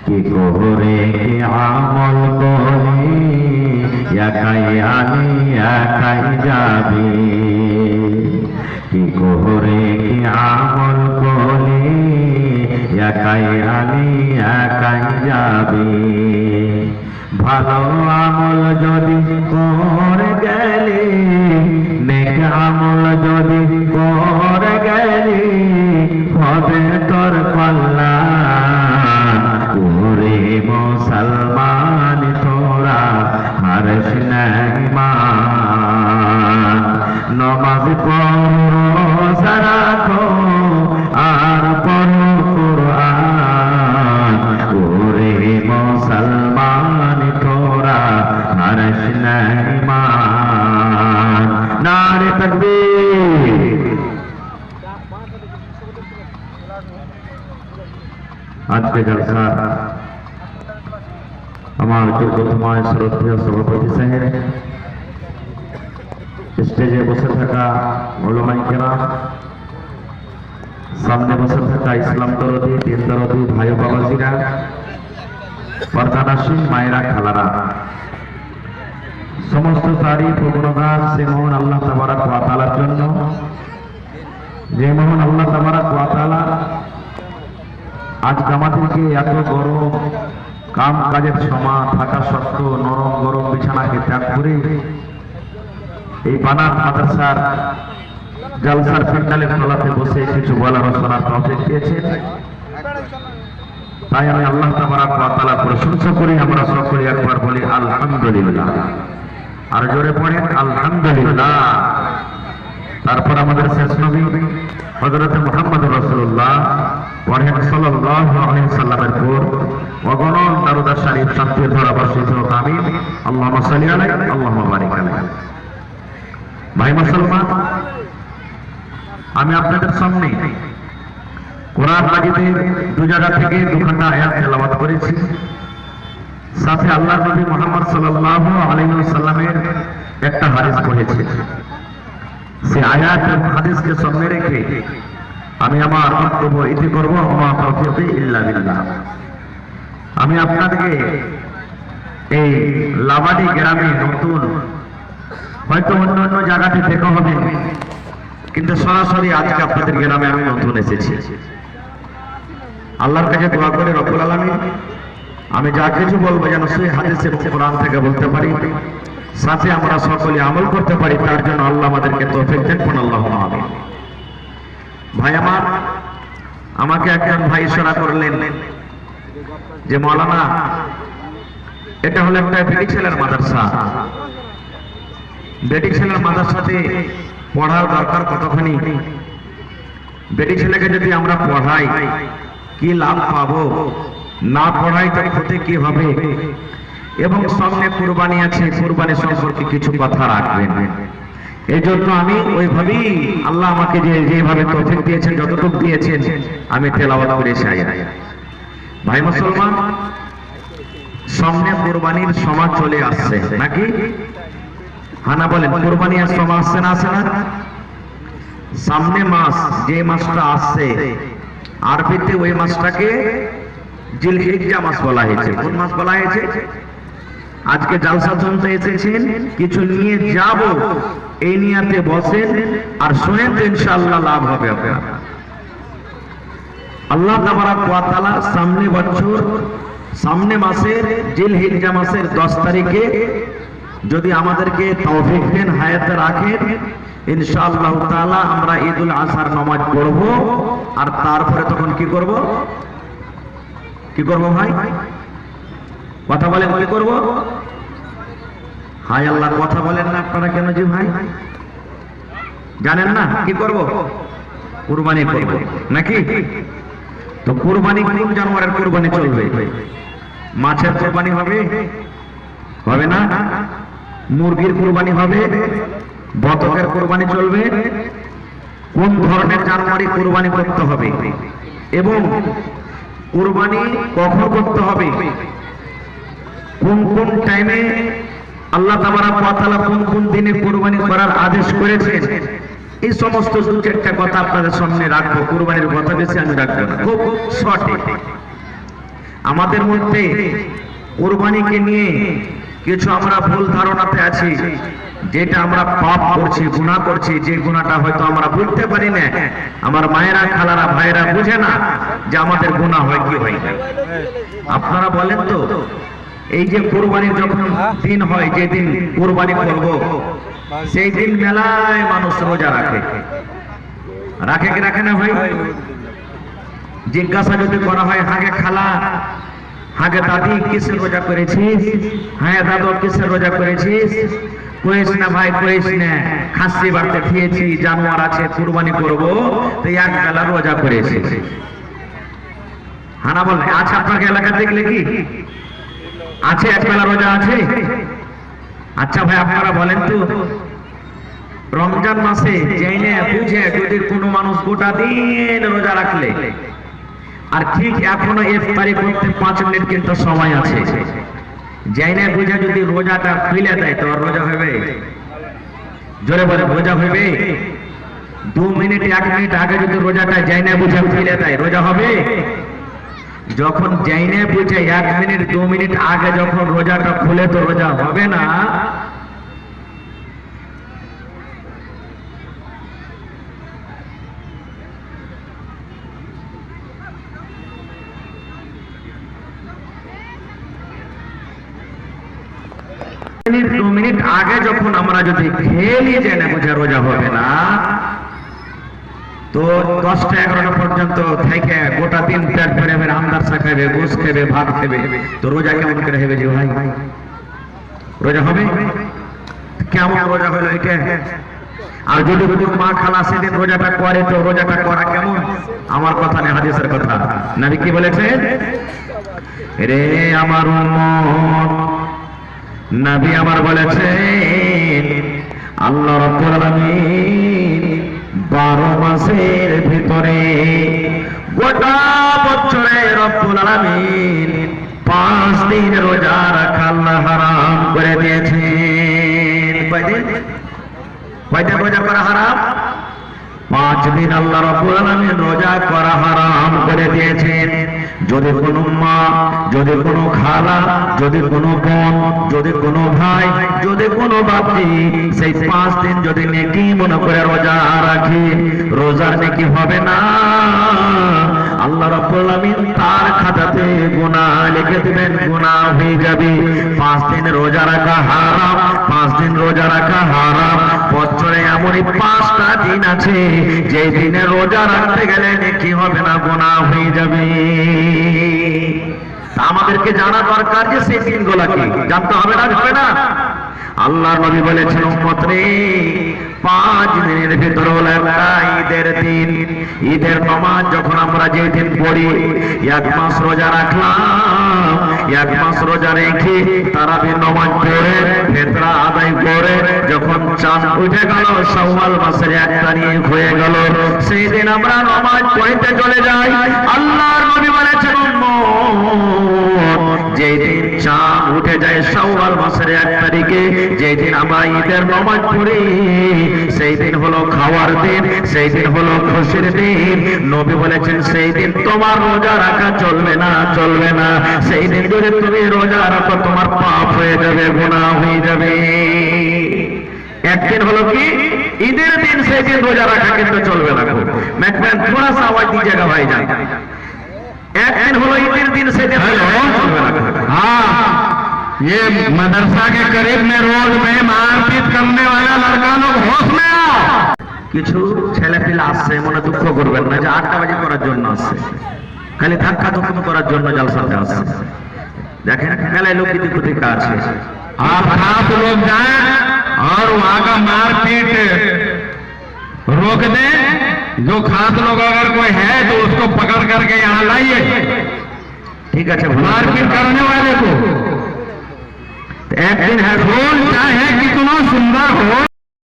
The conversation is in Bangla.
কি করে কি আমল করে একাই আনি একাই যাবে, কি করে কি আমল করে একাই আনি একাই যাবে। ভালো আমল যদি করে গেলে, নেক আমল যদি করে গেলে হবে তোর কল্যাণ। ওরে মুসলমান তোরা হারিস না ঈমান, নামাজ পড়ো রোজা রাখো আর পড়ো কুরআন। ওরে মুসলমান তোরা হারিস না ঈমান। নারে তাকবীর। আজকে জলসা আমার যোগ্যতমায় শ্রদ্ধেয় সভাপতি সাহেব, স্টেজে বসে থাকা উলামায়ে কেরাম, সামনে বসে থাকা ইসলাম দরদি দিন দরদি ভাই বাবাজিরা, পর্দানাসীন মায়েরা খালারা, সমস্ত তারিফ ও গুণগান সে মহান আল্লাহ তাবারক ওয়া তাআলার জন্য, যে মহান আল্লাহ তাবারক ওয়া তাআলা আজ আমাদেরকে এত গরম কাম কাজের সময় থাকা সত্ত্বেও নরম গরম বিছানাকে ত্যাগ করে এই বানাত মাদ্রাসার জলসার প্যান্ডেলের তলাতে বসে কিছু বলার ও শোনার তৌফিক দিয়েছেন। তাই আমি আল্লাহ তাবারক ওয়া তাআলার প্রশংসা করি। আমরা সকলে একবার বলি আলহামদুলিল্লাহ, আর জোরে পড়েন আলহামদুলিল্লাহ। তারপর আমাদের শেষ নবী হযরত মুহাম্মদুর রাসূলুল্লাহ পড়েন সাল্লাল্লাহু আলাইহি সাল্লামের উপর অগণন দরুদ শরীফ শান্তির ধারা বর্ষিত হোক, আমিন। আল্লাহুম্মা সাল্লি আলাইহি আল্লাহুম্মা বারিক আলাইহি। ভাই মুসলমান, আমি আপনাদের সামনে কোরআন মাজিদের দু জায়গা থেকে দুখানা আয়াত তেলাওয়াত করেছি, সাথে আল্লাহর নবী মুহাম্মদ সাল্লাল্লাহু আলাইহি ওয়াসাল্লামের একটা হাদিস পড়েছি। সে আয়াত এবং হাদিসকে সামনে রেখে আমি আমার বক্তব্য ইতি করব। ওমা তাওফীকি ইল্লা বিল্লাহ। আমি আপনাদেরকে এই লাবাডি গ্রামে নতুন, হয়তো অন্য অন্য জায়গাতে দেখা হবে, কিন্তু সরাসরি আজকে আপনাদের গ্রামে আমি নতুন এসেছি। আল্লাহর কাছে দোয়া করে রব্বুল আলামিন আমি যা কিছু বলবো যেন সেই হাদিস এবং কোরআন থেকে বলতে পারি, সাথে আমরা সকলে আমল করতে পারি, তার জন্য আল্লাহ আমাদেরকে তৌফিক দেন। আল্লাহুম্মা আমিন। ভাই আমার, আমাকে একজন ভাই ইশারা করলেন যে মাওলানা এটা হলো একটা বেটি ছেলের মাদ্রাসা, বেটি ছেলের মাদ্রাসাতে পড়ার দরকার কতখানি, বেটি ছেলেকে যদি আমরা পড়াই কি লাভ পাবো, না পড়াই তো ক্ষতি কি হবে, এবং সামনে কুরবানি আছে, কুরবানি সম্পর্কে কিছু কথা রাখবেন। এই জন্য আমি ওইভাবেই আল্লাহ আমাকে যেভাবে তৌফিক দিয়েছেন, যতটুকু দিয়েছেন আমি তেলাওয়াত করে চাই। ভাই মুসলমান, সামনে কুরবানির সময় চলে আসছে নাকি? হানা বলেন, কুরবানির সময় আসছে না আসে না? সামনে মাস, যে মাসটা আসছে আরবিতে ওই মাসটাকে জিলহিজ্জা মাস বলা হয়েছে। কোন মাস বলা হয়েছে? আজকে জালসা শুনতে এসেছেন, কিছু নিয়ে যাব এই নিয়াতে বসেন আর শুনেন তো ইনশাআল্লাহ লাভ হবে আপনার। আল্লাহ তাবারক ওয়া তাআলা সামনে বছর, সামনে মাসের জিলহিজ্জা মাসের 10 তারিখে যদি আমাদেরকে তৌফিক দেন, হায়াতে রাখেন, ইনশাআল্লাহ তাআলা আমরা ঈদুল আজহার নামাজ পড়ব। আর তারপরে তখন কি করব? কি করব ভাই? কথা বলেন, কি করব? হায় আল্লাহ, কথা বলেন না আপনারা কেন জি ভাই? জানেন না কি করব? কুরবানি করব নাকি? তো কুরবানি কোন জানোয়ারের কুরবানি চলবে? মাছের কুরবানি হবে? হবে না? মুরগির কুরবানি হবে? বতকের কুরবানি চলবে? কোন ধরনের জানোয়ারই কুরবানি করতে হবে এবং কুরবানি কখন করতে হবে, কোন কোন টাইমে আল্লাহ তাবারক ওয়া তাআলা কোন কোন দিনে কুরবানি করার আদেশ করেছেন, এই সমস্ত দু চারটা কথা আপনাদের সামনে রাখবো। কুরবানির কথা বেশি আমি রাখবো না, খুব শর্টে। আমাদের মধ্যে কুরবানিকে নিয়ে কিছু আমরা ভুল ধারণাতে আছি, যেটা আমরা পাপ করছি, গুনাহ করছি, যে গুনাহটা হয়তো আমরা বুঝতে পারি না। আমার মায়েরা, খালারা, ভাইরা বুঝে না যে আমাদের গুনাহ হয় কি হয় না। আপনারা বলেন তো, এই যে কুরবানির যখন দিন হয়, যেদিন কুরবানি করব, সেই দিন মেলায় মানুষ রোজা রাখে। রাখে কি রাখে না ভাই? জিজ্ঞাসা যদি করা হয়, হাগে খালা, হাগে দাদি, কিসের রোজা করেছিস? হ্যাঁ দাদু, কিসের রোজা করেছিস? কইস না ভাই, কইস না, খাসি বাড়তে খেয়েছি, জানোয়ার আছে, কুরবানি করব, তো এক বেলা রোজা করেছি। হানা বলে, আচ্ছা আপনার এলাকা দেখলে কি আছে এক বেলা রোজা আছে? আচ্ছা ভাই আপনারা বলেন তো, রমজান মাসে জেনে বুঝে যদি কোনো মানুষ গোটা দিন রোজা রাখলে, আর ঠিক এখনো ইফতারি করতে 5 মিনিট কিন্তু সময় আছে, জেনে বুঝে যদি রোজাটা খুলে দেয়, তো রোজা হবে? জোরে বলে, রোজা হবে? 2 মিনিট 1 মিনিট আগে যদি রোজাটা জেনে বুঝে খুলে দেয়, রোজা হবে? যখন জেনে বুঝে 1 মিনিট 2 মিনিট আগে যখন রোজাটা খুলে, তো রোজা হবে না। মিনিট 2 মিনিট আগে যখন আমরা যদি খেয়ে নিয়ে জেনে বুঝে রোজা হবে না, তো 10টা 11টা পর্যন্ত থেকে গোটা দিন পেট ভরে আমদারসা খাবে, গোস খাবে, ভাত খাবে, তো রোজা কেমন করে হবে যে ভাই? রোজা হবে? কেমন রোজা হলো এটা? আর যদি মা খালা সেদিন রোজাটা করে, তো রোজাটা করা কেমন? আমার কথা নেই, হাদিসের কথা। নবী কি বলেছেন? রে আমার উম্মত, নবী আমার বলেছেন, আল্লাহ রাব্বুল আলামিন 12 মাসের ভিতরে, গোটা বছরে রব্বুল আলামিন 5 দিন রোজা রাখা আল্লাহ হারাম করে দিয়েছেন। কয়দিন রোজা করা হারাম? 5 দিন আল্লাহ রাব্বুল আলামিন রোজা করা হারাম করে দিয়েছেন। যদি কোনো মা, যদি কোনো খালা, যদি কোনো বোন, যদি কোনো ভাই, যদি কোনো বাপি সেই 5 দিন যদি নেকি মনে করে রোজা রাখে, রোজার নেকি হবে না, আল্লাহ রাব্বুল আলামিন তার খাতাতে গুনাহ লিখে দিবেন, গুনাহ হয়ে যাবে। 5 দিন রোজা রাখা হারাম, 5 দিন রোজা রাখা হারাম। বছরে এমনই 5টা দিন আছে যে দিনে রোজা রাখতে গেলে নেকি হবে না, গুনাহ হয়ে যাবে। আমাদেরকে জানা দরকার যে সেই দিনগুলো কি, জানতে হবে না? হবে না? আল্লাহর নবী বলেছেন, উম্মত রে, 5 দিনের ভিতর হলো একটা ঈদের দিন। ঈদের নামাজ যখন আমরা যে দিন পড়ি, 1 মাস রোজা রাখলাম, 1 মাস রোজা রেখে তারাবির নামাজ পড়ে ফিতরা আদায় করে যখন চাঁদ উঠে গেল, শাওয়াল মাসের 1 তারিখ হয়ে গেল, সেই দিন আমরা নামাজ পড়তে চলে যাই। আল্লাহর নবী বলেছেন, যেদিন চাঁদ উঠে যায় শাওয়াল মাসের 1 তারিখে, যেদিন আমরা ঈদের নামাজ পড়ি, সেই দিন হলো খাওয়ার দিন, সেই দিন হলো খুশির দিন। নবী বলেছেন, সেই দিন তোমার রোজা রাখা চলবে না, চলবে না। সেই দিন যদি তুমি রোজা রাখো, তোমার পাপ হয়ে যাবে, গুনাহ হয়ে যাবে। একদিন হলো কি ঈদের দিন, সেই দিন রোজা রাখা কিন্তু চলবে না। मैकमैन थोड़ा सा आवाज दीजिएगा भाईजान। एक दिन होलो ईद दिन से दिन हाँ, ये मदरसा के करीब में रोड में मारपीट करने वाला लड़का लोग होश में आओ। কিছু ছেলেপিলা আসছে, মনে দুঃখ করবেন না যে 8টা বাজে করার জন্য আসছে, খালি ধাক্কা ধুক্কি করার জন্য জলসাতে আসছে। দেখেন মেলায় লোক কিছু প্রতিকা আছে। आप आप लोग जाएं और वहां का मारपीट रोक दें। जो खास लोग अगर कोई है तो उसको पकड़ करके यहाँ लाइए। ठीक है, मारपीट करने वाले को एक दिन है, रोल चाहे कितना सुंदर हो।